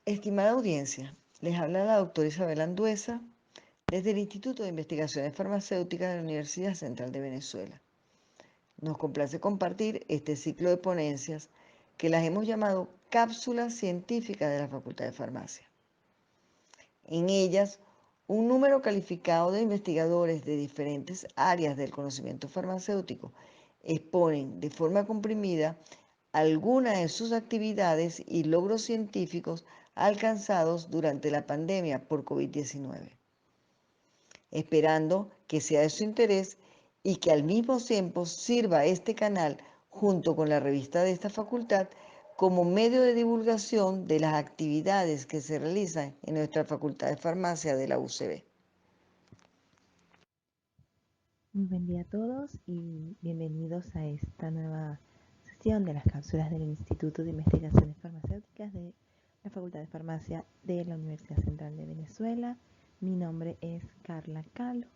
Estimada audiencia, les habla la doctora Isabel Anduesa desde el Instituto de Investigaciones Farmacéuticas de la Universidad Central de Venezuela. Nos complace compartir este ciclo de ponencias que las hemos llamado Cápsulas Científicas de la Facultad de Farmacia. En ellas, un número calificado de investigadores de diferentes áreas del conocimiento farmacéutico exponen de forma comprimida algunas de sus actividades y logros científicos alcanzados durante la pandemia por COVID-19, esperando que sea de su interés y que al mismo tiempo sirva este canal junto con la revista de esta facultad como medio de divulgación de las actividades que se realizan en nuestra Facultad de Farmacia de la UCB. Muy buen día a todos y bienvenidos a esta nueva sesión de las cápsulas del Instituto de Investigaciones Farmacéuticas de la Facultad de Farmacia de la Universidad Central de Venezuela. Mi nombre es Carla Calo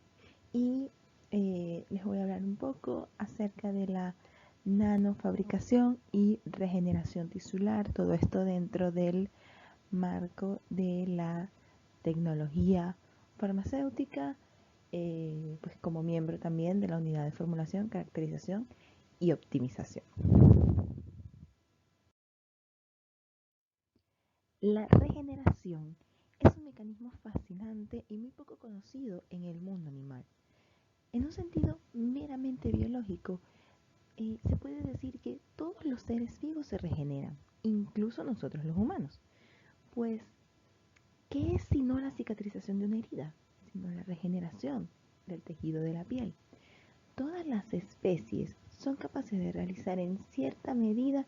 y les voy a hablar un poco acerca de la nanofabricación y regeneración tisular, todo esto dentro del marco de la tecnología farmacéutica, pues como miembro también de la unidad de formulación, caracterización y optimización. La regeneración es un mecanismo fascinante y muy poco conocido en el mundo animal. En un sentido meramente biológico, se puede decir que todos los seres vivos se regeneran, incluso nosotros los humanos. Pues, ¿qué es sino la cicatrización de una herida? Sino la regeneración del tejido de la piel. Todas las especies son capaces de realizar en cierta medida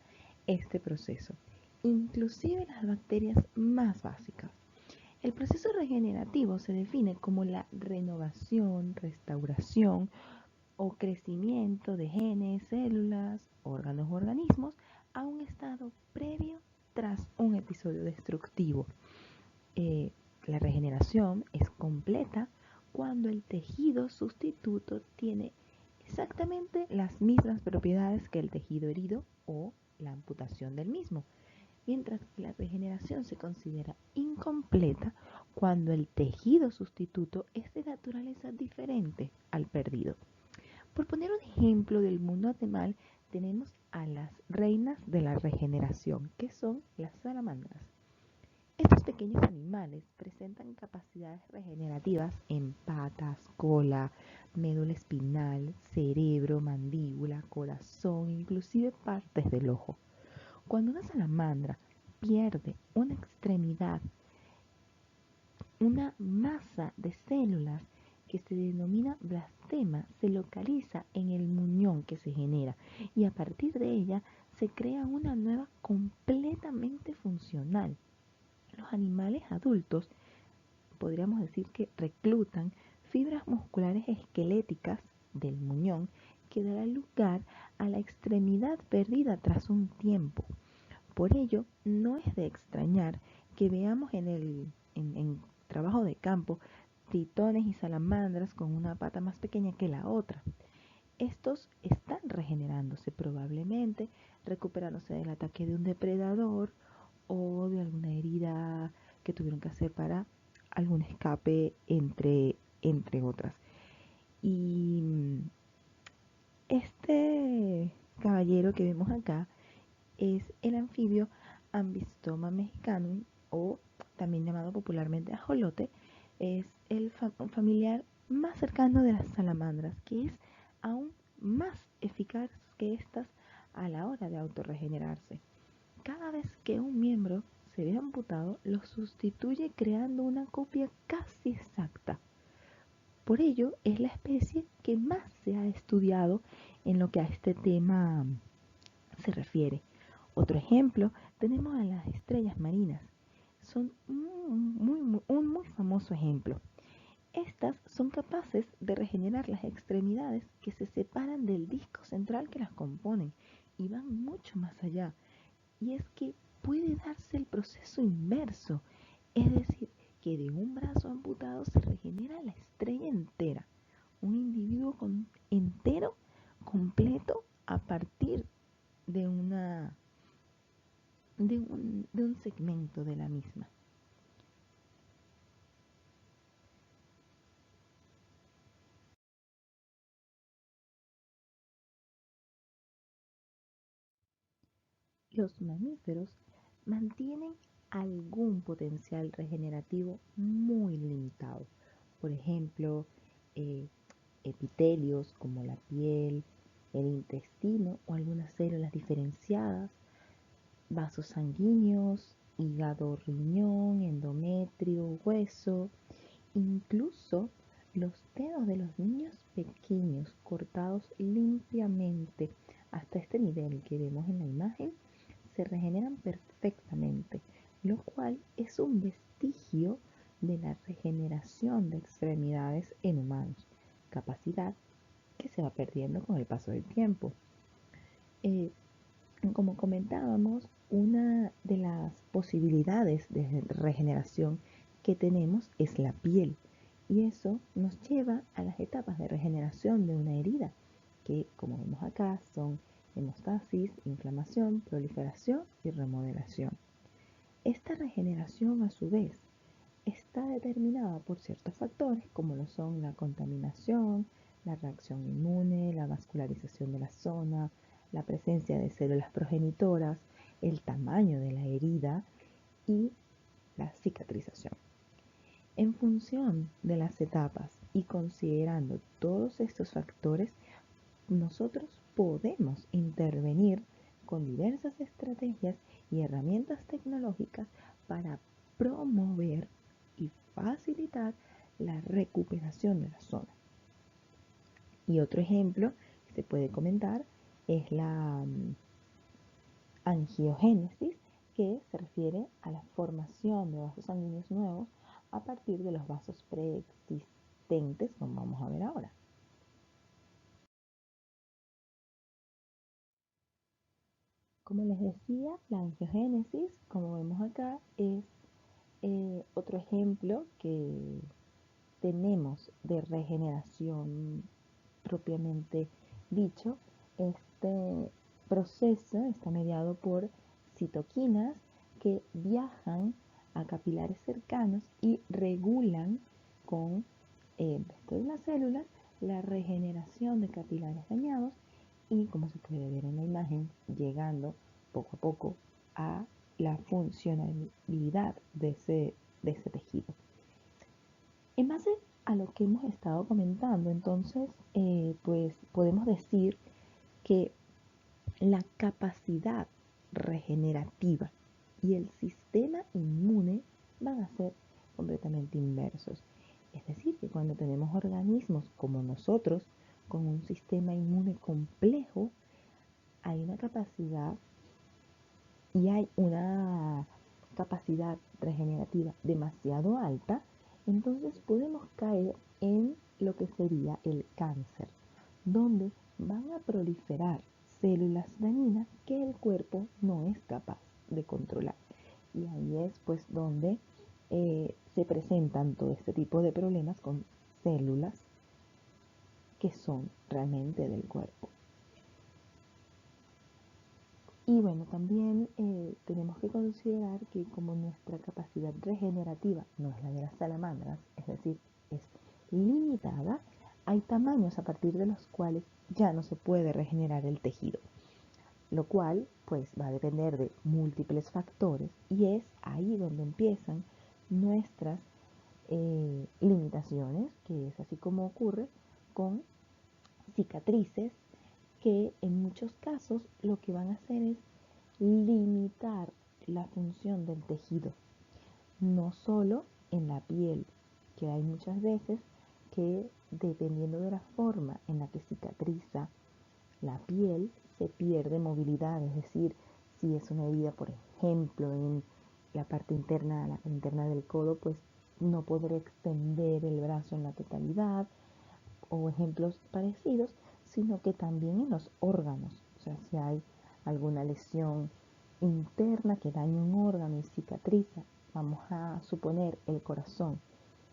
este proceso, inclusive las bacterias más básicas. El proceso regenerativo se define como la renovación, restauración o crecimiento de genes, células, órganos o organismos a un estado previo tras un episodio destructivo. La regeneración es completa cuando el tejido sustituto tiene exactamente las mismas propiedades que el tejido herido o la amputación del mismo, mientras que la regeneración se considera incompleta cuando el tejido sustituto es de naturaleza diferente al perdido. Por poner un ejemplo del mundo animal, tenemos a las reinas de la regeneración, que son las salamandras. Estos pequeños animales presentan capacidades regenerativas en patas, cola, médula espinal, cerebro, mandíbula, corazón, inclusive partes del ojo. Cuando una salamandra pierde una extremidad, una masa de células que se denomina blastema se localiza en el muñón que se genera y a partir de ella se crea una nueva completamente funcional. Los animales adultos podríamos decir que reclutan fibras musculares esqueléticas del muñón que dará lugar a la extremidad perdida tras un tiempo. Por ello, no es de extrañar que veamos en trabajo de campo tritones y salamandras con una pata más pequeña que la otra. Estos están regenerándose probablemente, recuperándose del ataque de un depredador o de alguna herida que tuvieron que hacer para algún escape entre otras. Y este caballero que vemos acá es el anfibio Ambystoma mexicanum o también llamado popularmente ajolote. Es el familiar más cercano de las salamandras, que es aún más eficaz que estas a la hora de autorregenerarse. Cada vez que un miembro se ve amputado, lo sustituye creando una copia casi exacta. Por ello, es la especie que más se ha estudiado en lo que a este tema se refiere. Otro ejemplo, tenemos a las estrellas marinas. Son un muy famoso ejemplo. Estas son capaces de regenerar las extremidades que se separan del disco central que las componen y van mucho más allá. Y es que puede darse el proceso inverso, es decir, que de un brazo amputado se regenera la estrella entera, un individuo entero, completo, a partir de un fragmento de la misma. Los mamíferos mantienen algún potencial regenerativo muy limitado. Por ejemplo, eh, epitelios como la piel, el intestino o algunas células diferenciadas, vasos sanguíneos, hígado, riñón, endometrio, hueso, incluso los dedos de los niños pequeños cortados limpiamente hasta este nivel que vemos en la imagen se regeneran perfectamente, lo cual es un vestigio de la regeneración de extremidades en humanos, capacidad que se va perdiendo con el paso del tiempo. Eh, Como comentábamos, una de las posibilidades de regeneración que tenemos es la piel y eso nos lleva a las etapas de regeneración de una herida, que como vemos acá son hemostasis, inflamación, proliferación y remodelación. Esta regeneración a su vez está determinada por ciertos factores como lo son la contaminación, la reacción inmune, la vascularización de la zona, la presencia de células progenitoras, el tamaño de la herida y la cicatrización. En función de las etapas y considerando todos estos factores, nosotros podemos intervenir con diversas estrategias y herramientas tecnológicas para promover y facilitar la recuperación de la zona. Y otro ejemplo que se puede comentar es la angiogénesis, que se refiere a la formación de vasos sanguíneos nuevos a partir de los vasos preexistentes, como vamos a ver ahora. Como les decía, la angiogénesis, como vemos acá, es otro ejemplo que tenemos de regeneración propiamente dicho. Este proceso está mediado por citoquinas que viajan a capilares cercanos y regulan con el resto de las células la regeneración de capilares dañados y, como se puede ver en la imagen, llegando poco a poco a la funcionalidad de ese tejido. En base a lo que hemos estado comentando, entonces, pues podemos decir que la capacidad regenerativa y el sistema inmune van a ser completamente inversos. Es decir, que cuando tenemos organismos como nosotros, con un sistema inmune complejo, hay una capacidad y hay una capacidad regenerativa demasiado alta, entonces podemos caer en lo que sería el cáncer, donde van a proliferar células dañinas que el cuerpo no es capaz de controlar. Y ahí es pues donde se presentan todo este tipo de problemas con células que son realmente del cuerpo. Y bueno, también tenemos que considerar que como nuestra capacidad regenerativa no es la de las salamandras, es decir, es limitada, hay tamaños a partir de los cuales ya no se puede regenerar el tejido, lo cual pues va a depender de múltiples factores y es ahí donde empiezan nuestras limitaciones, que es así como ocurre con cicatrices que en muchos casos lo que van a hacer es limitar la función del tejido, no solo en la piel, que hay muchas veces que dependiendo de la forma en la que cicatriza la piel, se pierde movilidad, es decir, si es una herida, por ejemplo, en la parte interna del codo, pues no podré extender el brazo en la totalidad, o ejemplos parecidos, sino que también en los órganos. O sea, si hay alguna lesión interna que daña un órgano y cicatriza, vamos a suponer el corazón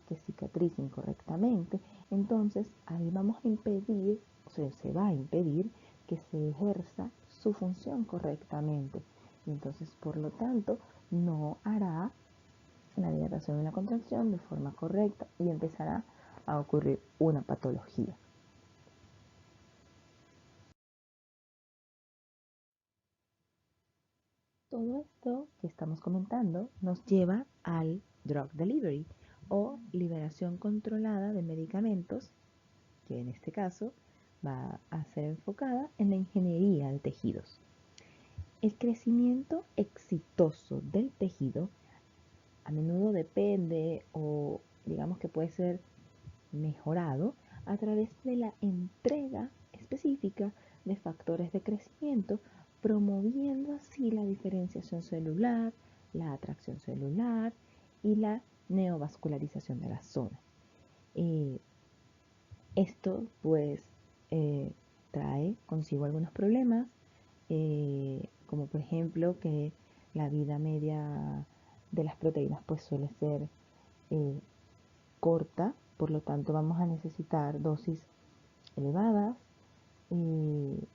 que cicatriza incorrectamente, entonces ahí vamos a impedir, o sea, se va a impedir que se ejerza su función correctamente. Y entonces, por lo tanto, no hará la dilatación y la contracción de forma correcta y empezará a ocurrir una patología. Todo esto que estamos comentando nos lleva al drug delivery o liberación controlada de medicamentos, que en este caso va a ser enfocada en la ingeniería de tejidos. El crecimiento exitoso del tejido a menudo depende o digamos que puede ser mejorado a través de la entrega específica de factores de crecimiento, promoviendo así la diferenciación celular, la atracción celular y la neovascularización de la zona. Eh, Esto pues eh, trae consigo algunos problemas, como por ejemplo que la vida media de las proteínas pues suele ser eh, corta, por lo tanto vamos a necesitar dosis elevadas y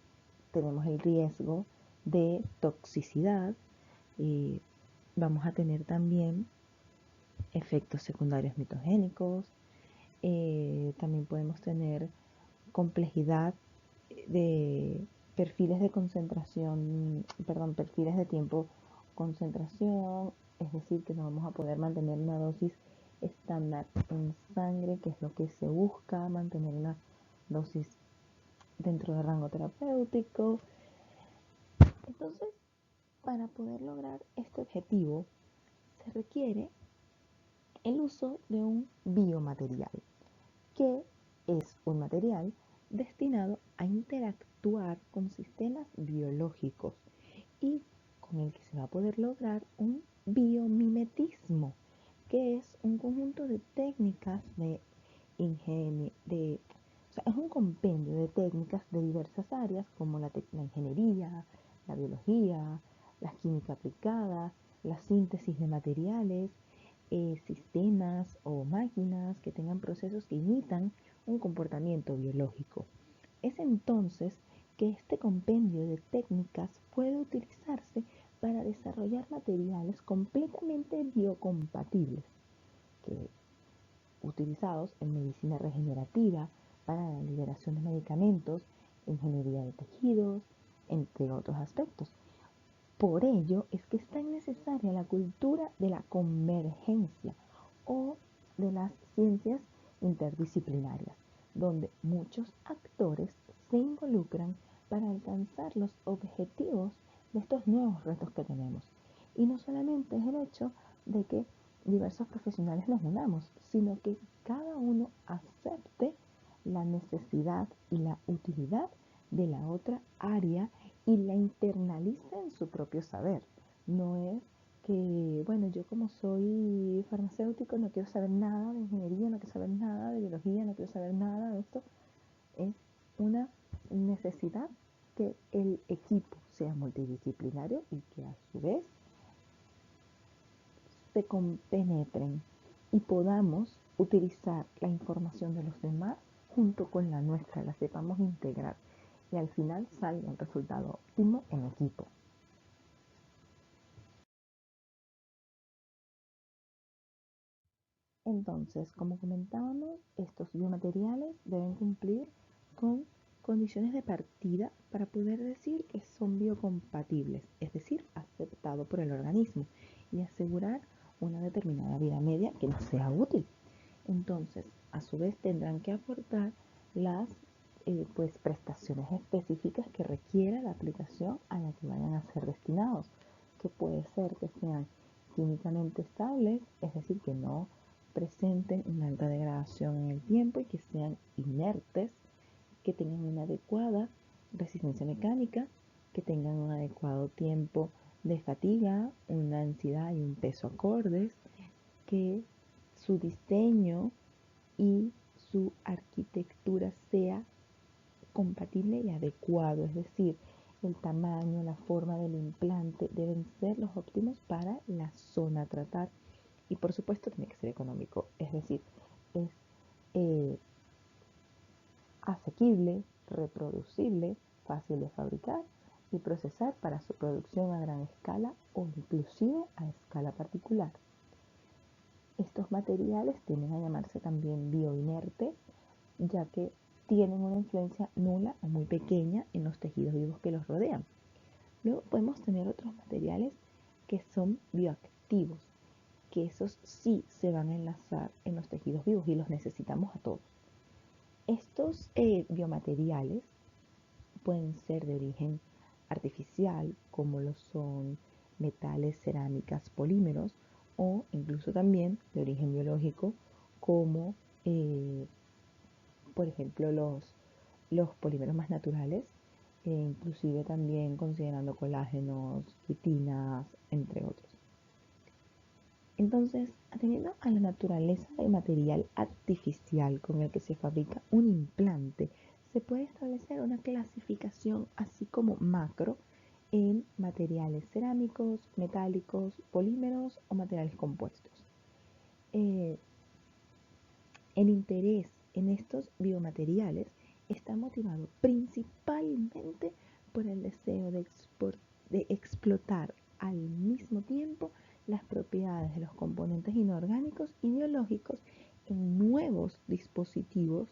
tenemos el riesgo de toxicidad y vamos a tener también efectos secundarios mitogénicos, también podemos tener complejidad de perfiles de concentración, perdón, perfiles de tiempo concentración, es decir, que no vamos a poder mantener una dosis estándar en sangre, que es lo que se busca, mantener una dosis dentro del rango terapéutico. Entonces, para poder lograr este objetivo, se requiere el uso de un biomaterial, que es un material destinado a interactuar con sistemas biológicos y con el que se va a poder lograr un biomimetismo, que es un conjunto de técnicas de ingenio, o sea, es un compendio de técnicas de diversas áreas como la ingeniería, la biología, la química aplicada, la síntesis de materiales, sistemas o máquinas que tengan procesos que imitan un comportamiento biológico. Es entonces que este compendio de técnicas puede utilizarse para desarrollar materiales completamente biocompatibles, que, utilizados en medicina regenerativa para la liberación de medicamentos, ingeniería de tejidos, entre otros aspectos. Por ello es que es tan necesaria la cultura de la convergencia o de las ciencias interdisciplinarias, donde muchos actores se involucran para alcanzar los objetivos de estos nuevos retos que tenemos. Y no solamente es el hecho de que diversos profesionales nos unamos, sino que cada uno acepte la necesidad y la utilidad de la otra área y la internaliza en su propio saber. No es que, bueno, yo como soy farmacéutico no quiero saber nada de ingeniería, no quiero saber nada de biología, no quiero saber nada de esto. Es una necesidad que el equipo sea multidisciplinario y que a su vez se compenetren y podamos utilizar la información de los demás junto con la nuestra, la sepamos integrar y al final salga un resultado óptimo en equipo. Entonces, como comentábamos, estos biomateriales deben cumplir con condiciones de partida para poder decir que son biocompatibles, es decir, aceptado por el organismo y asegurar una determinada vida media que nos sea útil. Entonces, a su vez tendrán que aportar las pues, prestaciones específicas que requiera la aplicación a la que vayan a ser destinados, que puede ser que sean químicamente estables, es decir, que no presenten una alta degradación en el tiempo y que sean inertes, que tengan una adecuada resistencia mecánica, que tengan un adecuado tiempo de fatiga, una densidad y un peso acordes, que su diseño y su arquitectura sea compatible y adecuado, es decir, el tamaño, la forma del implante deben ser los óptimos para la zona a tratar y por supuesto tiene que ser económico, es decir, es eh, asequible, reproducible, fácil de fabricar y procesar para su producción a gran escala o inclusive a escala particular. Estos materiales tienden a llamarse también bioinertes, ya que tienen una influencia nula o muy pequeña en los tejidos vivos que los rodean. Luego podemos tener otros materiales que son bioactivos, que esos sí se van a enlazar en los tejidos vivos y los necesitamos a todos. Estos biomateriales pueden ser de origen artificial, como lo son metales, cerámicas, polímeros, o incluso también de origen biológico, como por ejemplo los polímeros más naturales, inclusive también considerando colágenos, quitinas, entre otros. Entonces, atendiendo a la naturaleza del material artificial con el que se fabrica un implante, se puede establecer una clasificación así como macro en materiales cerámicos, metálicos, polímeros o materiales compuestos. Eh, el interés en estos biomateriales está motivado principalmente por el deseo de explotar al mismo tiempo las propiedades de los componentes inorgánicos y biológicos en nuevos dispositivos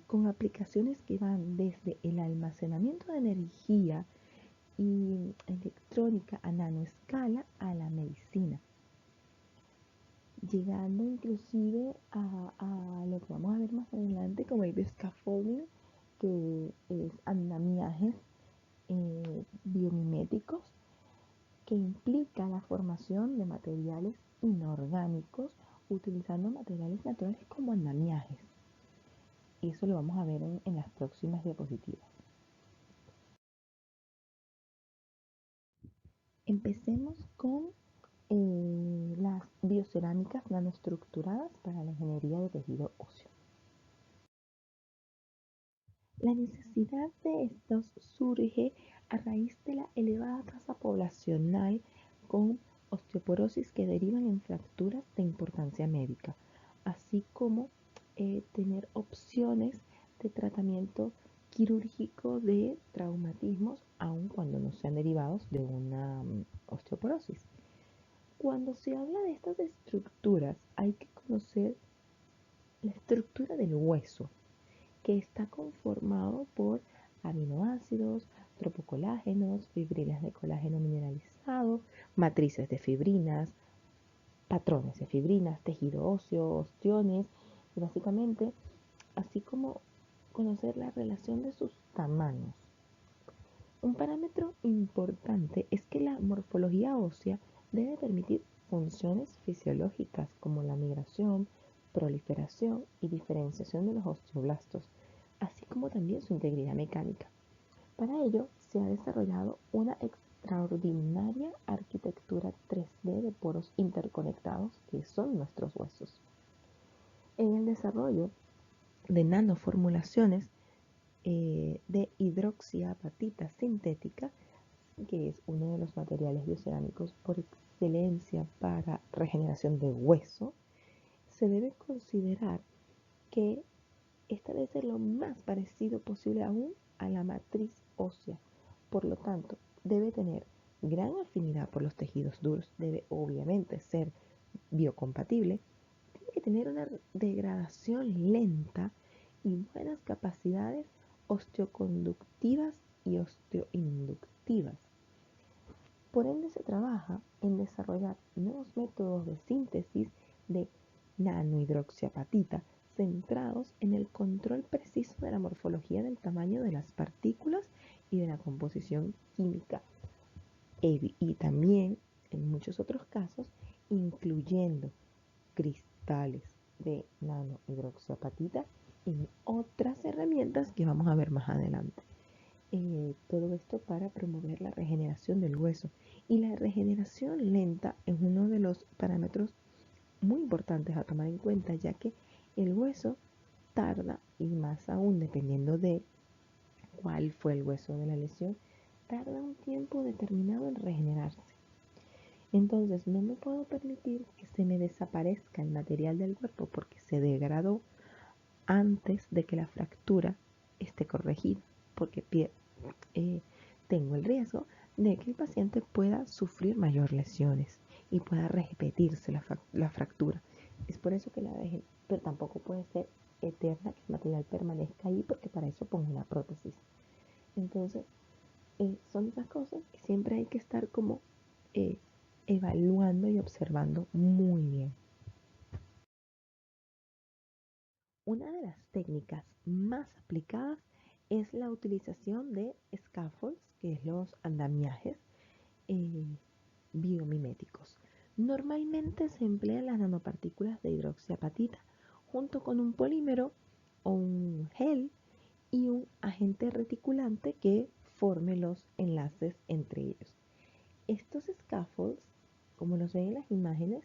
con aplicaciones que van desde el almacenamiento de energía y electrónica a nanoescala a la medicina, llegando inclusive a lo que vamos a ver más adelante como el scaffolding, que es andamiajes biomiméticos, que implica la formación de materiales inorgánicos utilizando materiales naturales como andamiajes. Eso lo vamos a ver en las próximas diapositivas. Empecemos con las biocerámicas nanoestructuradas para la ingeniería de tejido óseo. La necesidad de estos surge a raíz de la elevada tasa poblacional con osteoporosis que derivan en fracturas de importancia médica, así como tener opciones de tratamiento quirúrgico de traumatismos, aun cuando no sean derivados de una osteoporosis. Cuando se habla de estas estructuras, hay que conocer la estructura del hueso, que está conformado por aminoácidos, tropocolágenos, fibrinas de colágeno mineralizado, matrices de fibrinas, patrones de fibrinas, tejido óseo, ostiones, y básicamente, así como conocer la relación de sus tamaños. Un parámetro importante es que la morfología ósea debe permitir funciones fisiológicas como la migración, proliferación y diferenciación de los osteoblastos, así como también su integridad mecánica. Para ello, se ha desarrollado una extraordinaria arquitectura 3D de poros interconectados que son nuestros huesos. En el desarrollo de nanoformulaciones de hidroxiapatita sintética, que es uno de los materiales biocerámicos por excelencia para regeneración de hueso, se debe considerar que esta debe ser lo más parecido posible aún a la matriz ósea. Por lo tanto, debe tener gran afinidad por los tejidos duros, debe obviamente ser biocompatible, tiene que tener una degradación lenta y buenas capacidades osteoconductivas y osteoinductivas. Por ende, se trabaja en desarrollar nuevos métodos de síntesis de nanohidroxiapatita centrados en el control preciso de la morfología del tamaño de las partículas y de la composición química. Y también, en muchos otros casos, incluyendo cristales de nanohidroxiapatita en otras herramientas que vamos a ver más adelante. Todo esto para promover la regeneración del hueso. Y la regeneración lenta es uno de los parámetros muy importantes a tomar en cuenta, ya que el hueso tarda, y más aún dependiendo de cuál fue el hueso de la lesión, tarda un tiempo determinado en regenerarse. Entonces no me puedo permitir que se me desaparezca el material del cuerpo porque se degradó antes de que la fractura esté corregida, porque tengo el riesgo de que el paciente pueda sufrir mayor lesiones y pueda repetirse la fractura. Es por eso que la dejen, pero tampoco puede ser eterna, que el material permanezca ahí, porque para eso pongo una prótesis. Entonces, son esas cosas que siempre hay que estar como evaluando y observando muy bien. Una de las técnicas más aplicadas es la utilización de scaffolds, que es los andamiajes eh, biomiméticos. Normalmente se emplean las nanopartículas de hidroxiapatita junto con un polímero o un gel y un agente reticulante que forme los enlaces entre ellos. Estos scaffolds, como los ven en las imágenes,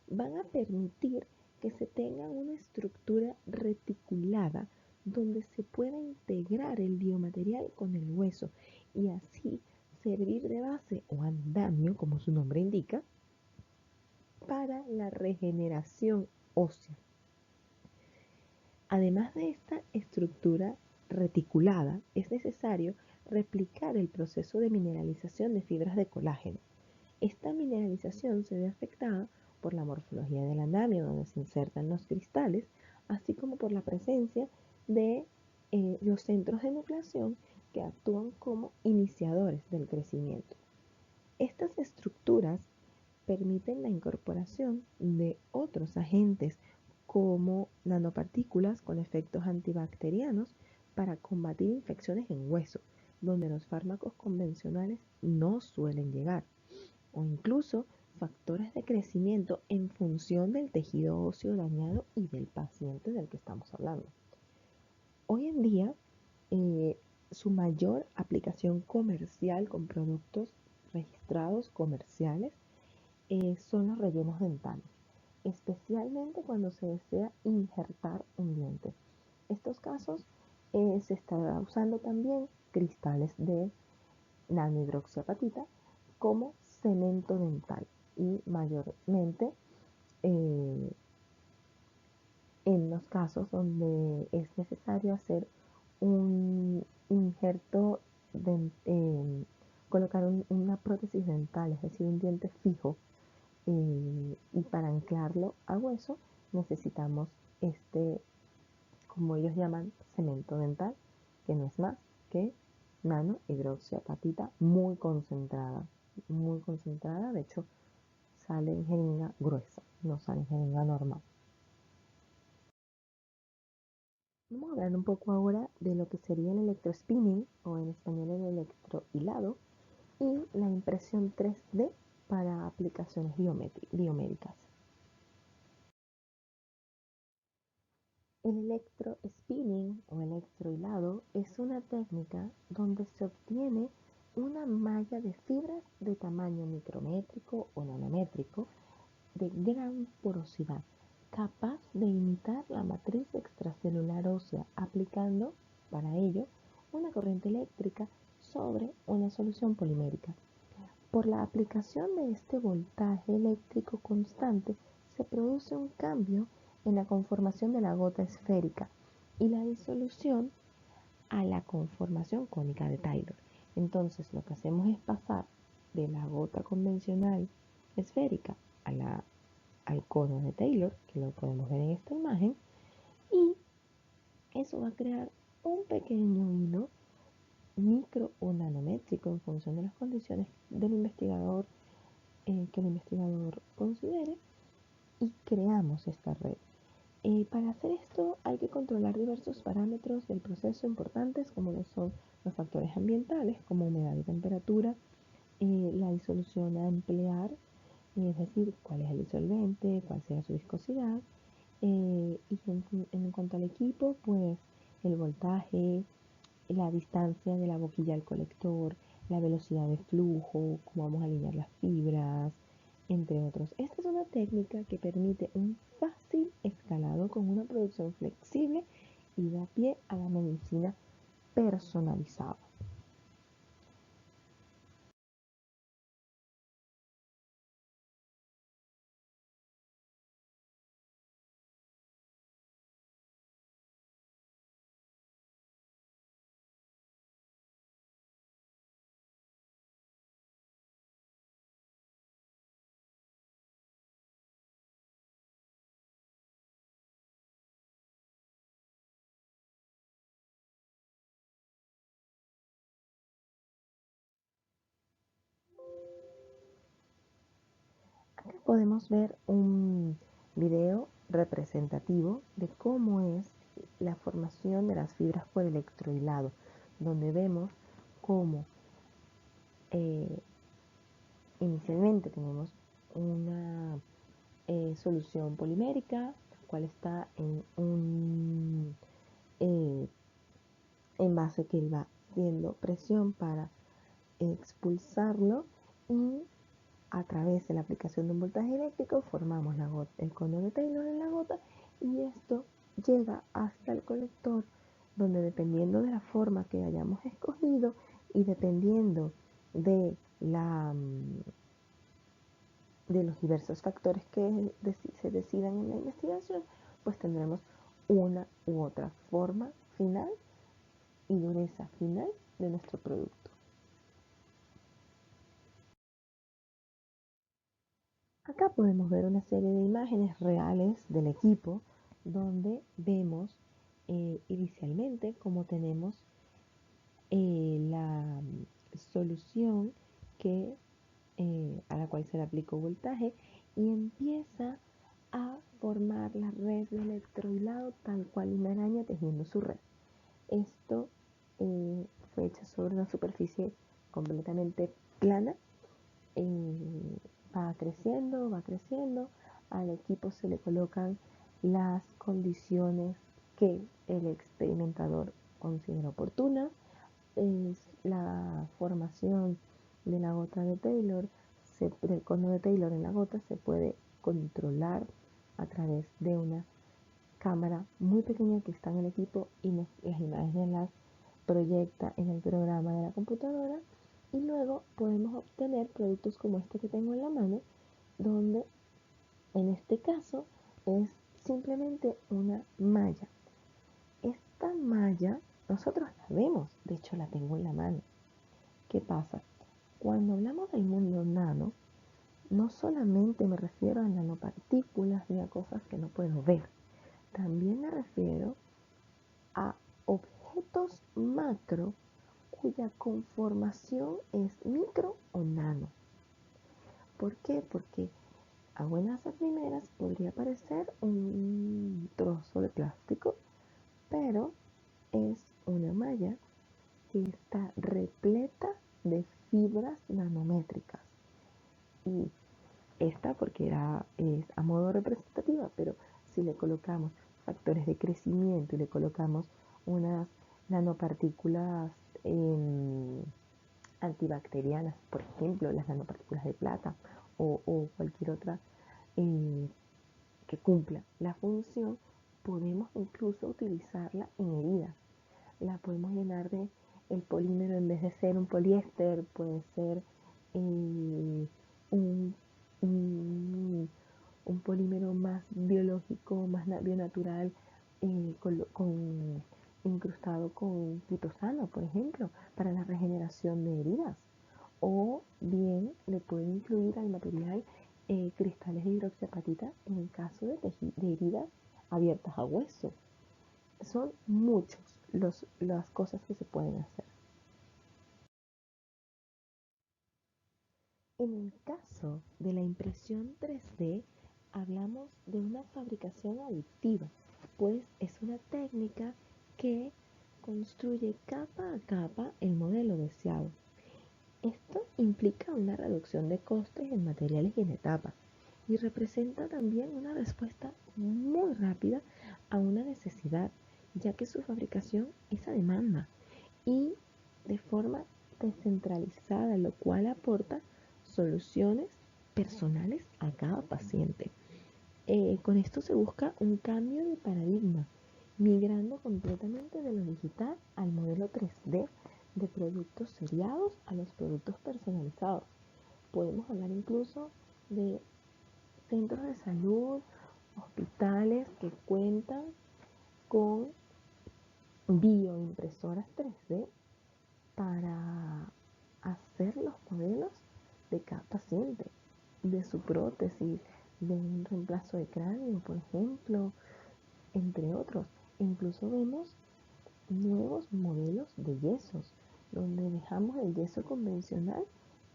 van a permitir que se tenga una estructura reticulada donde se pueda integrar el biomaterial con el hueso y así servir de base o andamio, como su nombre indica, para la regeneración ósea. Además de esta estructura reticulada, es necesario replicar el proceso de mineralización de fibras de colágeno. Esta mineralización se ve afectada por la morfología del andamio donde se insertan los cristales, así como por la presencia de los centros de nucleación que actúan como iniciadores del crecimiento. Estas estructuras permiten la incorporación de otros agentes como nanopartículas con efectos antibacterianos para combatir infecciones en hueso, donde los fármacos convencionales no suelen llegar, o incluso factores de crecimiento en función del tejido óseo dañado y del paciente del que estamos hablando. Hoy en día, su mayor aplicación comercial con productos registrados comerciales son los rellenos dentales, especialmente cuando se desea injertar un diente. Estos casos se está usando también cristales de nanohidroxiapatita como cemento dental y mayormente eh, en los casos donde es necesario hacer un injerto, colocar una prótesis dental, es decir, un diente fijo, y para anclarlo a hueso necesitamos este, como ellos llaman, cemento dental, que no es más que nanohidroxiapatita muy concentrada, de hecho sale en jeringa gruesa, no sale en jeringa normal. Vamos a hablar un poco ahora de lo que sería el electrospinning, o en español el electrohilado, y la impresión 3D para aplicaciones biomédicas. El electrospinning o electrohilado es una técnica donde se obtiene una malla de fibras de tamaño micrométrico o nanométrico de gran porosidad, capaz de imitar la matriz extracelular ósea, aplicando para ello una corriente eléctrica sobre una solución polimérica. Por la aplicación de este voltaje eléctrico constante se produce un cambio en la conformación de la gota esférica y la disolución a la conformación cónica de Taylor. Entonces lo que hacemos es pasar de la gota convencional esférica al cono de Taylor, que lo podemos ver en esta imagen, y eso va a crear un pequeño hilo micro o nanométrico en función de las condiciones del investigador, que el investigador considere, y creamos esta red. Para hacer esto hay que controlar diversos parámetros del proceso importantes, como lo son los factores ambientales como humedad y temperatura, la disolución a emplear, es decir, cuál es el disolvente, cuál será su viscosidad, y en cuanto al equipo, pues el voltaje, la distancia de la boquilla al colector, la velocidad de flujo, cómo vamos a alinear las fibras, entre otros. Esta es una técnica que permite un fácil escalado con una producción flexible y da pie a la medicina personalizada. podemos ver un video representativo de cómo es la formación de las fibras por electrohilado, donde vemos cómo eh, inicialmente tenemos una solución polimérica, la cual está en un envase que va haciendo presión para expulsarlo y a través de la aplicación de un voltaje eléctrico formamos la gota, el cono de Taylor en la gota y esto llega hasta el colector donde dependiendo de la forma que hayamos escogido y dependiendo de la de los diversos factores que se decidan en la investigación, pues tendremos una u otra forma final y dureza final de nuestro producto. Acá podemos ver una serie de imágenes reales del equipo donde vemos inicialmente cómo tenemos la solución que, a la cual se le aplicó voltaje y empieza a formar la red de electrohilado tal cual una araña tejiendo su red. Esto fue hecho sobre una superficie completamente plana. Va creciendo, va creciendo. Al equipo se le colocan las condiciones que el experimentador considera oportunas. Es la formación de la gota de Taylor, del cono de Taylor en la gota se puede controlar a través de una cámara muy pequeña que está en el equipo y las imágenes las proyecta en el programa de la computadora y luego podemos obtener productos como este que tengo en la mano, donde en este caso es simplemente una malla. Esta malla nosotros la vemos, de hecho la tengo en la mano. ¿Qué pasa? Cuando hablamos del mundo nano, no solamente me refiero a nanopartículas ni a cosas que no puedo ver, también me refiero a objetos macro cuya conformación es micro o nano. ¿Por qué? Porque a buenas a primeras podría parecer un trozo de plástico, pero es una malla que está repleta de fibras nanométricas. Y esta porque es a modo representativa, pero si le colocamos factores de crecimiento y le colocamos unas nanopartículas antibacterianas, por ejemplo, las nanopartículas de plata o cualquier otra eh, que cumpla la función, podemos incluso utilizarla en heridas. La podemos llenar de el polímero, en vez de ser un poliéster, puede ser un, un, un polímero más biológico, más bionatural, incrustado con triptofano, por ejemplo, para la regeneración de heridas. O bien le puede incluir al material cristales de hidroxiapatita en el caso de heridas abiertas a hueso. Son muchos las cosas que se pueden hacer. En el caso de la impresión 3D, hablamos de una fabricación aditiva, pues es una técnica que construye capa a capa el modelo deseado. Esto implica una reducción de costes en materiales y en etapas y representa también una respuesta muy rápida a una necesidad, ya que su fabricación es a demanda y de forma descentralizada, lo cual aporta soluciones personales a cada paciente. Con esto se busca un cambio de paradigma, migrando completamente de lo digital al modelo 3D de productos seriados a los productos personalizados. Podemos hablar incluso de centros de salud, hospitales que cuentan con bioimpresoras 3D para hacer los modelos de cada paciente, de su prótesis, de un reemplazo de cráneo, por ejemplo, entre otros. Incluso vemos nuevos modelos de yesos, donde dejamos el yeso convencional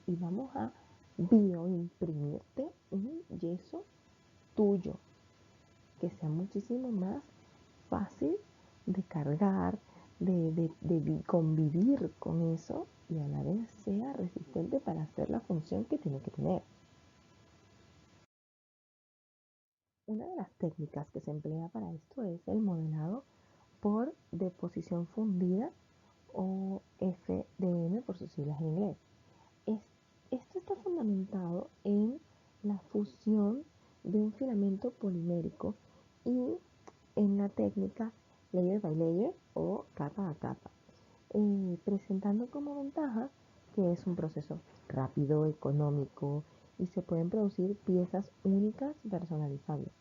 y vamos a bioimprimirte un yeso tuyo, que sea muchísimo más fácil de cargar, de convivir con eso y a la vez sea resistente para hacer la función que tiene que tener. Una de las técnicas que se emplea para esto es el modelado por deposición fundida o FDM por sus siglas en inglés. Es, esto está fundamentado en la fusión de un filamento polimérico y en la técnica layer by layer o capa a capa, presentando como ventaja que es un proceso rápido, económico y se pueden producir piezas únicas y personalizables.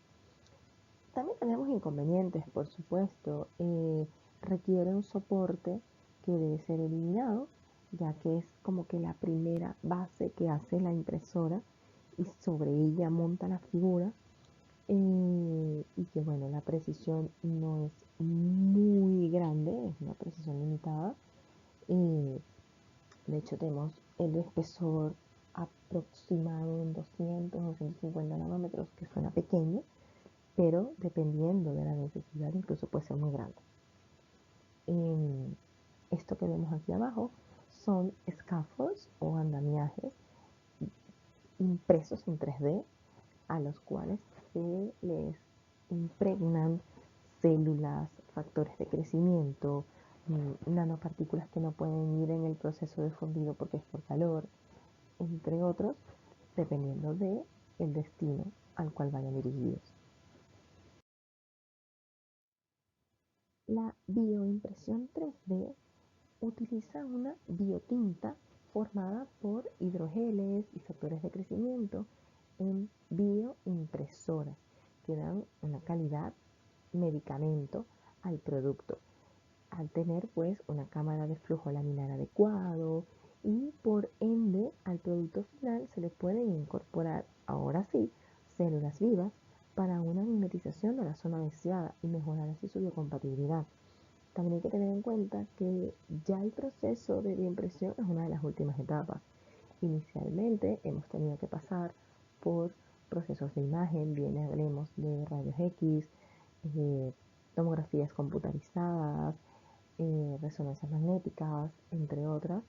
También tenemos inconvenientes, por supuesto. Requiere un soporte que debe ser eliminado, ya que es como que la primera base que hace la impresora y sobre ella monta la figura. Y que bueno, la precisión no es muy grande, es una precisión limitada. Eh, de hecho, tenemos el espesor aproximado en 200 o 250 nanómetros, que suena pequeño, pero dependiendo de la necesidad incluso puede ser muy grande. Esto que vemos aquí abajo son scaffolds o andamiajes impresos en 3D a los cuales se les impregnan células, factores de crecimiento, nanopartículas que no pueden ir en el proceso de fundido porque es por calor, entre otros, dependiendo de el destino al cual vayan dirigidos. La bioimpresión 3D utiliza una biotinta formada por hidrogeles y factores de crecimiento en bioimpresoras que dan una calidad medicamento al producto, al tener pues una cámara de flujo laminar adecuado y por ende al producto final se le pueden incorporar ahora sí células vivas para una mimetización de la zona deseada y mejorar así su biocompatibilidad. También hay que tener en cuenta que ya el proceso de bioimpresión es una de las últimas etapas. Inicialmente hemos tenido que pasar por procesos de imagen, bien hablemos de rayos X, eh, tomografías computarizadas, resonancias magnéticas, entre otras,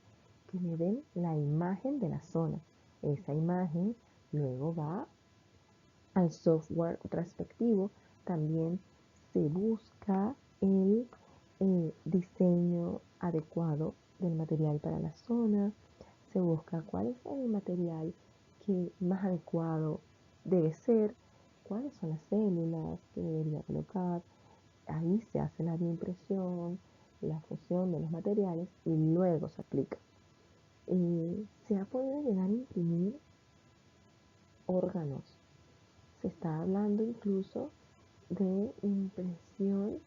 que me den la imagen de la zona. Esa imagen luego va al software respectivo. También se busca el diseño adecuado del material para la zona, se busca cuál es el material que más adecuado debe ser, cuáles son las células que debería colocar. Ahí se hace la bioimpresión, la fusión de los materiales y luego se aplica. Se ha podido llegar a imprimir órganos. Se está hablando incluso de impresión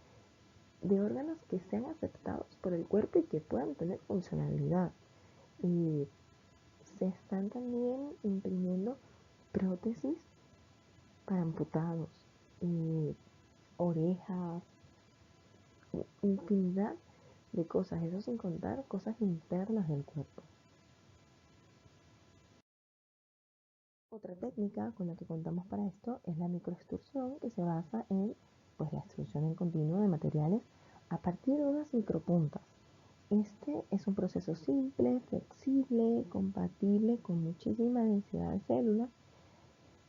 de órganos que sean aceptados por el cuerpo y que puedan tener funcionalidad. Y se están también imprimiendo prótesis para amputados, orejas, infinidad de cosas, eso sin contar cosas internas del cuerpo. Otra técnica con la que contamos para esto es la microextrusión, que se basa en pues, la extrusión en continuo de materiales a partir de unas micropuntas. Este es un proceso simple, flexible, compatible con muchísima densidad de células.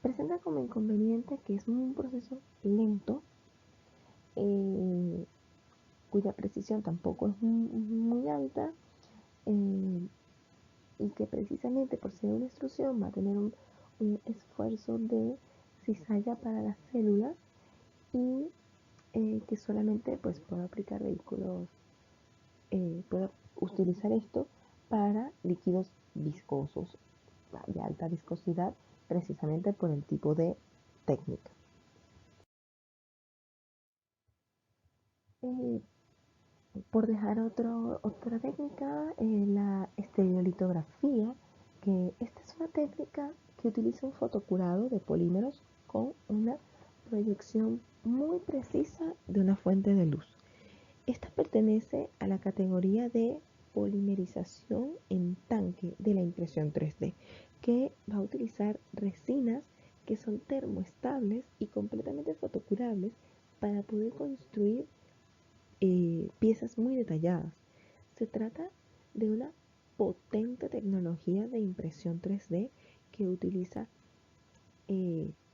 Presenta como inconveniente que es un proceso lento, cuya precisión tampoco es muy alta, eh, y que precisamente por ser una extrusión va a tener un esfuerzo de cizalla para las células y que solamente pues puedo aplicar vehículos, puedo utilizar esto para líquidos viscosos de alta viscosidad precisamente por el tipo de técnica. Eh, por dejar otra técnica, la estereolitografía, que esta es una técnica que utiliza un fotocurado de polímeros con una proyección muy precisa de una fuente de luz. Esta pertenece a la categoría de polimerización en tanque de la impresión 3D, que va a utilizar resinas que son termoestables y completamente fotocurables para poder construir piezas muy detalladas. Se trata de una potente tecnología de impresión 3D que utiliza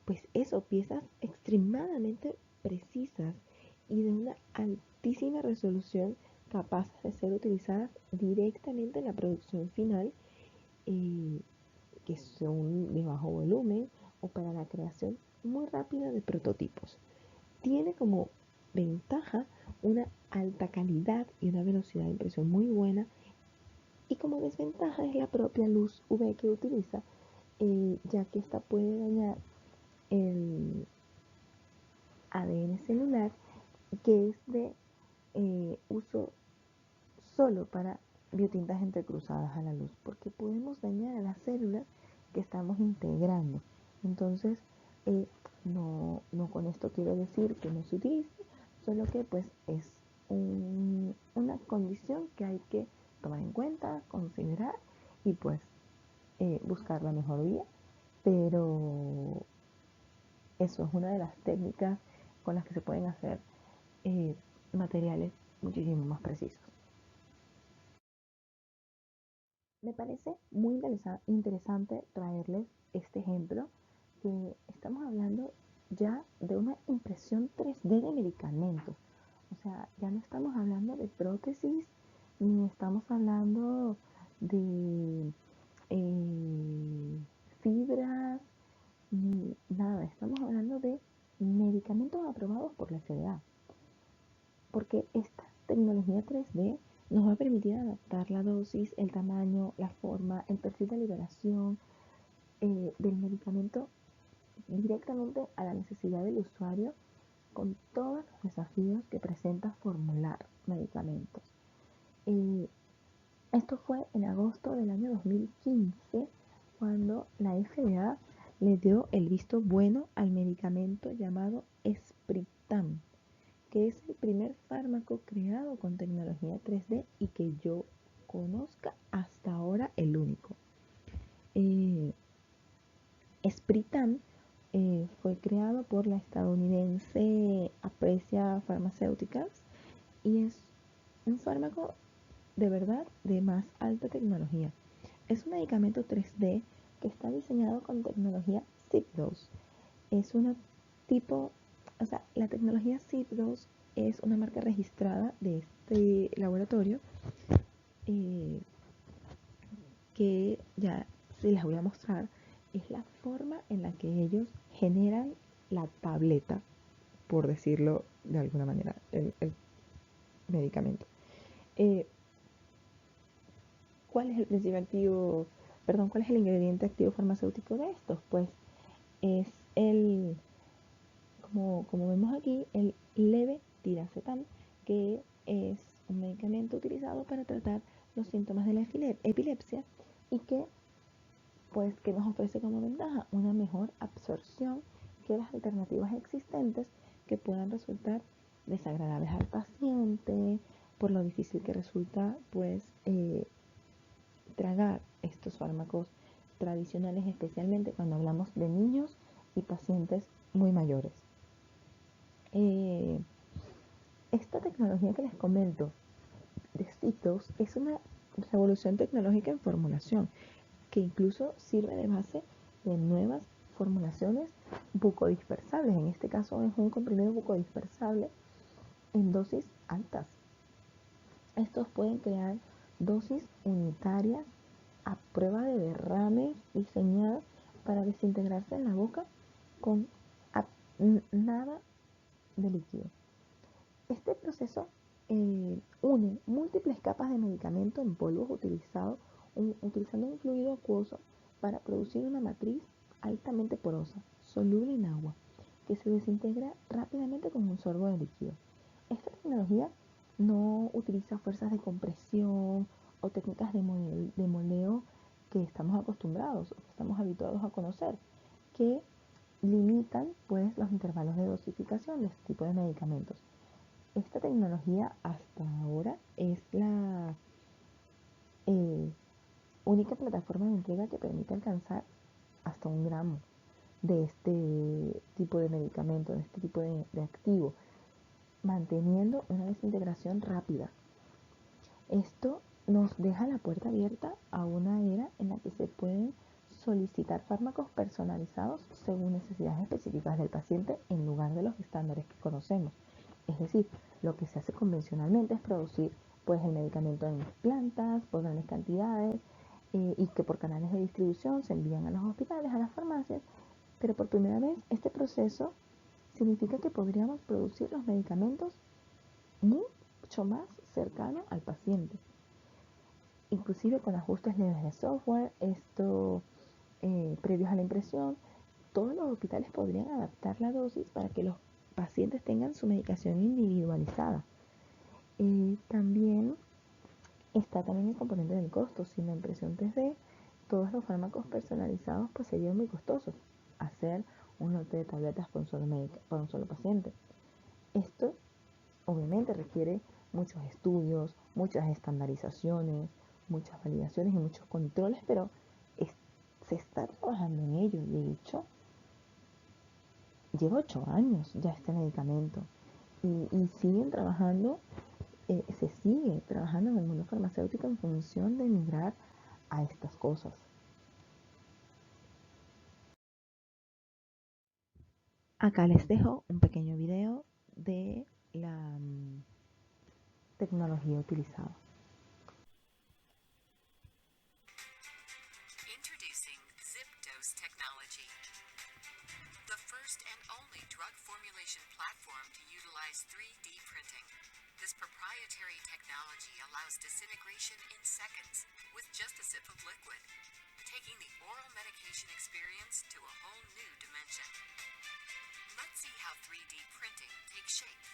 pues eso, piezas extremadamente precisas y de una altísima resolución capaces de ser utilizadas directamente en la producción final, eh, que son de bajo volumen o para la creación muy rápida de prototipos. Tiene como ventaja una alta calidad y una velocidad de impresión muy buena, y como desventaja es la propia luz UV que utiliza, ya que esta puede dañar el ADN celular, que es de uso solo para biotintas entrecruzadas a la luz, porque podemos dañar a las células que estamos integrando. Entonces, no con esto quiero decir que no se utilice, solo que pues es una condición que hay que tomar en cuenta, considerar y pues buscar la mejor vía, pero eso es una de las técnicas con las que se pueden hacer eh, materiales muchísimo más precisos. Me parece muy interesante traerles este ejemplo, que estamos hablando ya de una impresión 3D de medicamentos. O sea, ya no estamos hablando de prótesis, ni estamos hablando de fibras, ni nada. Estamos hablando de medicamentos aprobados por la FDA, porque esta tecnología 3D nos va a permitir adaptar la dosis, el tamaño, la forma, el perfil de liberación del medicamento directamente a la necesidad del usuario, con todos los desafíos que presenta formular medicamentos. Eh, Esto fue en agosto del año 2015 cuando la FDA le dio el visto bueno al medicamento llamado Spritam, que es el primer fármaco creado con tecnología 3D y que yo conozca hasta ahora el único. Eh, Spritam fue creado por la estadounidense Aprecia Pharmaceuticals y es un fármaco de verdad de más alta tecnología. Es un medicamento 3D que está diseñado con tecnología ZipDose. Es una tipo, o sea, la tecnología ZipDose es una marca registrada de este laboratorio, eh, que ya se las voy a mostrar. Es la forma en la que ellos generan la tableta, por decirlo de alguna manera, el medicamento. Eh, ¿Cuál es el principio activo? Perdón, ¿cuál es el ingrediente activo farmacéutico de estos? Pues es como vemos aquí, el levetiracetam, que es un medicamento utilizado para tratar los síntomas de la epilepsia y que pues que nos ofrece como ventaja una mejor absorción que las alternativas existentes, que puedan resultar desagradables al paciente por lo difícil que resulta pues tragar estos fármacos tradicionales, especialmente cuando hablamos de niños y pacientes muy mayores. Eh, Esta tecnología que les comento de CITOS es una revolución tecnológica en formulación, que incluso sirve de base de nuevas formulaciones bucodispersables. En este caso es un comprimido bucodispersable en dosis altas. Estos pueden crear dosis unitarias a prueba de derrames diseñadas para desintegrarse en la boca con nada de líquido. Este proceso une múltiples capas de medicamento en polvos utilizando un fluido acuoso para producir una matriz altamente porosa, soluble en agua, que se desintegra rápidamente con un sorbo de líquido. Esta tecnología no utiliza fuerzas de compresión o técnicas de moldeo que estamos acostumbrados o que estamos habituados a conocer, que limitan pues los intervalos de dosificación de este tipo de medicamentos. Esta tecnología hasta ahora es la única plataforma de entrega que permite alcanzar hasta 1 gramo de este tipo de medicamento, de este tipo de activo, manteniendo una desintegración rápida. Esto nos deja la puerta abierta a una era en la que se pueden solicitar fármacos personalizados según necesidades específicas del paciente en lugar de los estándares que conocemos. Es decir, lo que se hace convencionalmente es producir pues, el medicamento en plantas, por grandes cantidades, y que por canales de distribución se envían a los hospitales, a las farmacias, pero por primera vez este proceso significa que podríamos producir los medicamentos mucho más cercano al paciente, inclusive con ajustes leves de software, previos a la impresión. Todos los hospitales podrían adaptar la dosis para que los pacientes tengan su medicación individualizada. También está también el componente del costo. Sin la impresión 3D, todos los fármacos personalizados pues serían muy costosos. Hacer un lote de tabletas para un solo paciente. Esto obviamente requiere muchos estudios, muchas estandarizaciones, muchas validaciones y muchos controles, pero se está trabajando en ello. De hecho, lleva 8 años ya este medicamento y siguen trabajando, se sigue trabajando en el mundo farmacéutico en función de migrar a estas cosas. Acá les dejo un pequeño video de la tecnología utilizada. Introducing ZipDose technology, the first and only drug formulation platform to utilize 3D printing. This proprietary technology allows disintegration in seconds with just a sip of liquid, taking the oral medication experience to a whole new dimension. Let's see how 3D printing takes shape.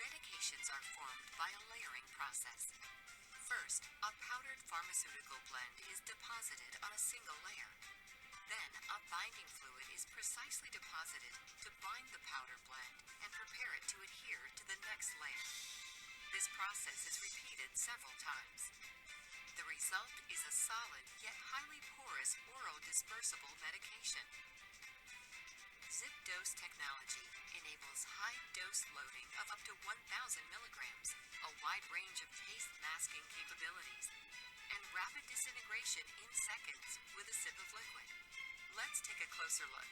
Medications are formed by a layering process. First, a powdered pharmaceutical blend is deposited on a single layer. Then, a binding fluid is precisely deposited to bind the powder blend and prepare it to adhere to the next layer. This process is repeated several times. The result is a solid yet highly porous oral dispersible medication. ZipDose technology enables high dose loading of up to 1,000 milligrams, a wide range of taste masking capabilities, and rapid disintegration in seconds with a sip of liquid. Let's take a closer look.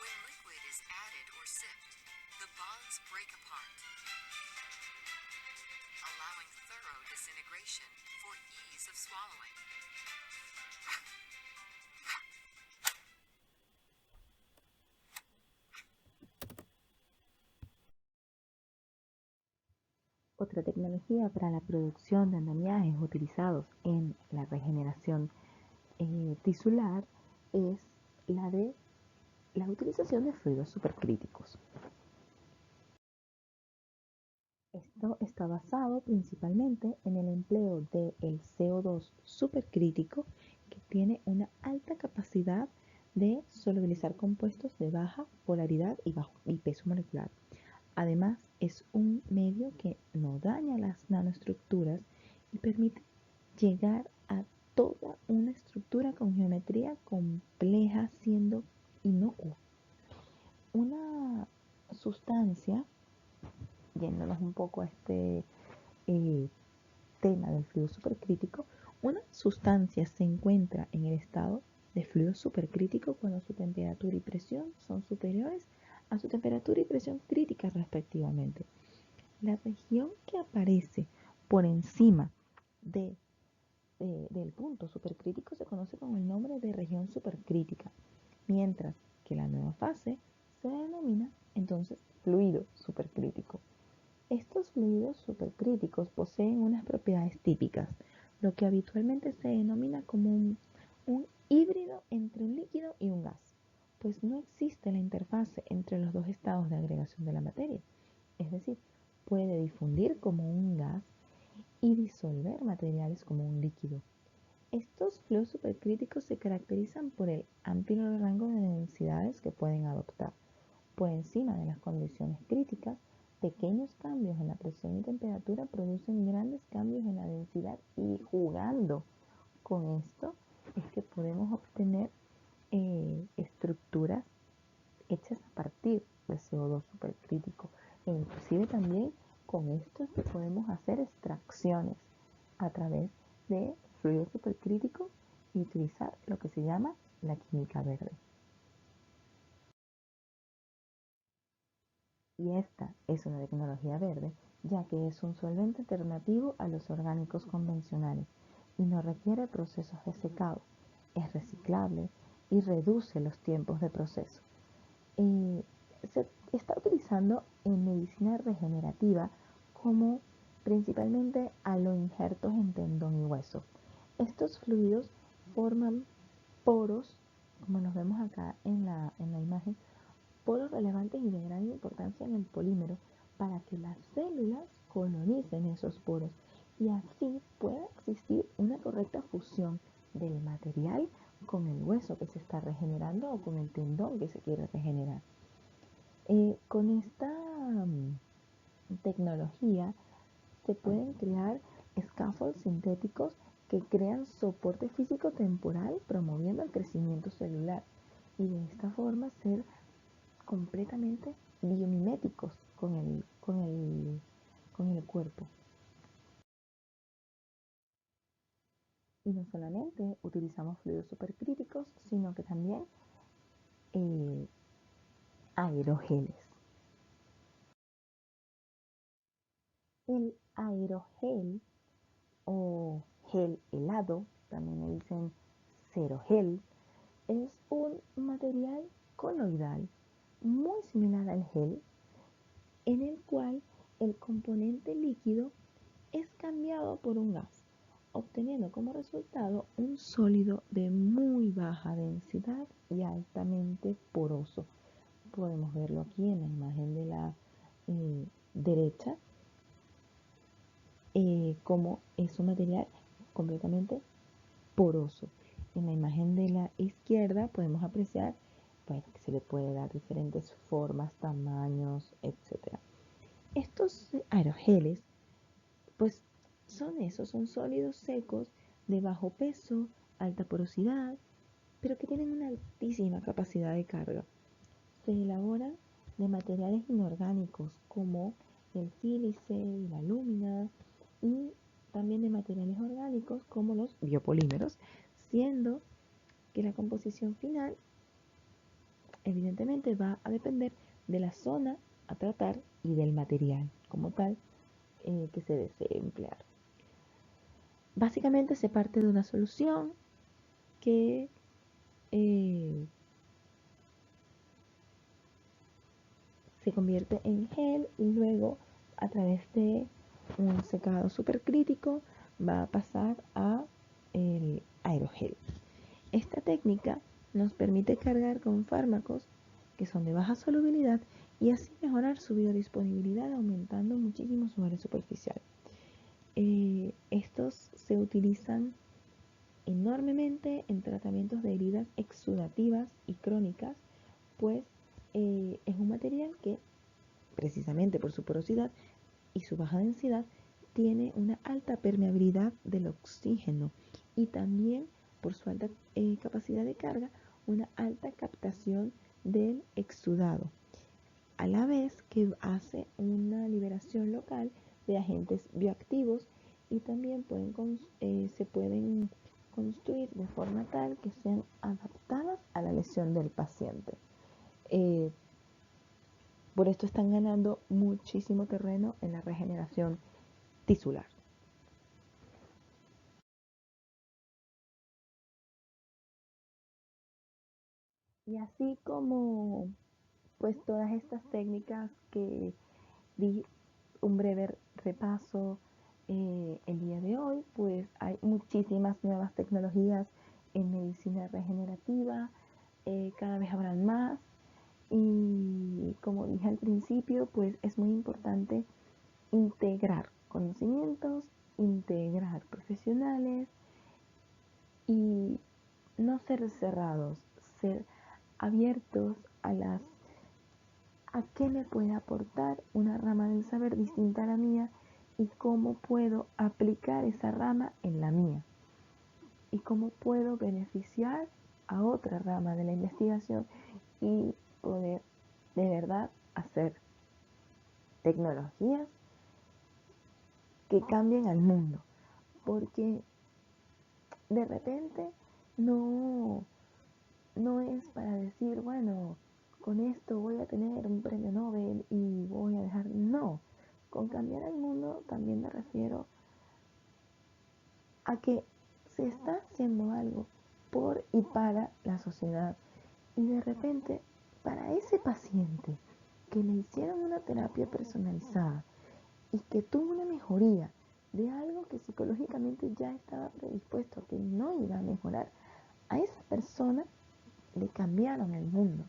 When liquid is added or sipped, the bonds break apart, allowing thorough disintegration for ease of swallowing. Otra tecnología para la producción de andamiajes utilizados en la regeneración tisular es la de la utilización de fluidos supercríticos. Esto está basado principalmente en el empleo del CO2 supercrítico, que tiene una alta capacidad de solubilizar compuestos de baja polaridad y peso molecular. Además, es un medio que no daña las nanoestructuras y permite llegar a toda una estructura con geometría compleja siendo inocuo. Una sustancia, yéndonos un poco a este tema del fluido supercrítico, una sustancia se encuentra en el estado de fluido supercrítico cuando su temperatura y presión son superiores a su temperatura y presión crítica respectivamente. La región que aparece por encima del punto supercrítico se conoce con el nombre de región supercrítica, mientras que la nueva fase se denomina entonces fluido supercrítico. Estos fluidos supercríticos poseen unas propiedades típicas, lo que habitualmente se denomina como un híbrido entre un líquido y un gas, pues no existe la interfase entre los dos estados de agregación de la materia, es decir, puede difundir como un gas y disolver materiales como un líquido. Estos fluidos supercríticos se caracterizan por el amplio rango de densidades que pueden adoptar, por encima de las condiciones críticas, pequeños cambios en la presión y temperatura producen grandes cambios en la densidad, y jugando con esto es que podemos obtener estructuras hechas a partir de CO2 supercrítico, e inclusive también con esto es que podemos hacer extracciones a través de fluidos supercríticos y utilizar lo que se llama la química verde. Y esta es una tecnología verde, ya que es un solvente alternativo a los orgánicos convencionales y no requiere procesos de secado, es reciclable y reduce los tiempos de proceso. Se está utilizando en medicina regenerativa como principalmente aloinjertos en tendón y hueso. Estos fluidos forman poros, como los vemos acá en la imagen, poros relevantes y de gran importancia en el polímero para que las células colonicen esos poros y así pueda existir una correcta fusión del material con el hueso que se está regenerando o con el tendón que se quiere regenerar. Con esta tecnología se pueden crear scaffolds sintéticos que crean soporte físico temporal promoviendo el crecimiento celular y de esta forma ser completamente biomiméticos con el cuerpo. Y no solamente utilizamos fluidos supercríticos, sino que también aerogeles. El aerogel o gel helado, también le dicen cerogel, es un material coloidal muy similar al gel, en el cual el componente líquido es cambiado por un gas, obteniendo como resultado un sólido de muy baja densidad y altamente poroso. Podemos verlo aquí en la imagen de la derecha, como es un material completamente poroso. En la imagen de la izquierda podemos apreciar, bueno, que se le puede dar diferentes formas, tamaños, etc. Estos aerogeles, pues son esos, son sólidos secos de bajo peso, alta porosidad, pero que tienen una altísima capacidad de carga. Se elaboran de materiales inorgánicos como el sílice y la alúmina, y también de materiales orgánicos como los biopolímeros, siendo que la composición final evidentemente va a depender de la zona a tratar y del material como tal que se desee emplear. Básicamente se parte de una solución que se convierte en gel y luego a través de un secado supercrítico va a pasar a el aerogel. Esta técnica nos permite cargar con fármacos que son de baja solubilidad y así mejorar su biodisponibilidad aumentando muchísimo su área superficial. Estos se utilizan enormemente en tratamientos de heridas exudativas y crónicas, pues es un material que, precisamente por su porosidad y su baja densidad, tiene una alta permeabilidad del oxígeno y también por su alta capacidad de carga, una alta captación del exudado, a la vez que hace una liberación local de agentes bioactivos y también se pueden construir de forma tal que sean adaptadas a la lesión del paciente. Por esto están ganando muchísimo terreno en la regeneración tisular. Y así como pues todas estas técnicas que di un breve repaso el día de hoy, pues hay muchísimas nuevas tecnologías en medicina regenerativa, cada vez habrán más, y como dije al principio, pues es muy importante integrar conocimientos, integrar profesionales y no ser cerrados, ser abiertos a qué me puede aportar una rama del saber distinta a la mía y cómo puedo aplicar esa rama en la mía y cómo puedo beneficiar a otra rama de la investigación y poder de verdad hacer tecnologías que cambien al mundo, porque de repente no, no es para decir, bueno, con esto voy a tener un premio Nobel y voy a dejar, no, con cambiar el mundo también me refiero a que se está haciendo algo por y para la sociedad y de repente para ese paciente que le hicieron una terapia personalizada y que tuvo una mejoría de algo que psicológicamente ya estaba predispuesto a que no iba a mejorar, a esa persona le cambiaron el mundo.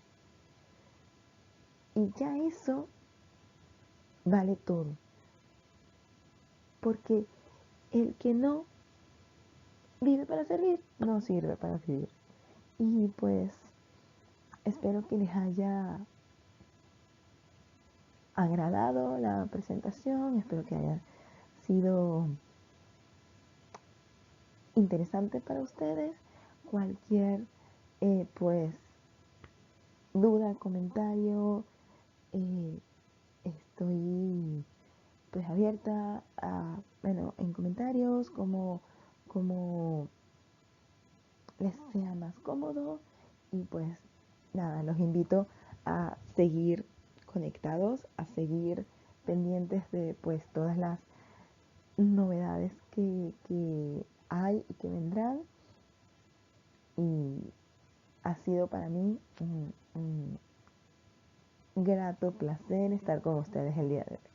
Y ya eso vale todo. Porque el que no vive para servir, no sirve para vivir. Y pues espero que les haya agradado la presentación, espero que haya sido interesante para ustedes. Cualquier pues duda, comentario, estoy pues abierta a, bueno, en comentarios, como les sea más cómodo. Y pues nada, los invito a seguir conectados, a seguir pendientes de pues todas las novedades que hay y que vendrán. Y ha sido para mí un grato placer estar con ustedes el día de hoy.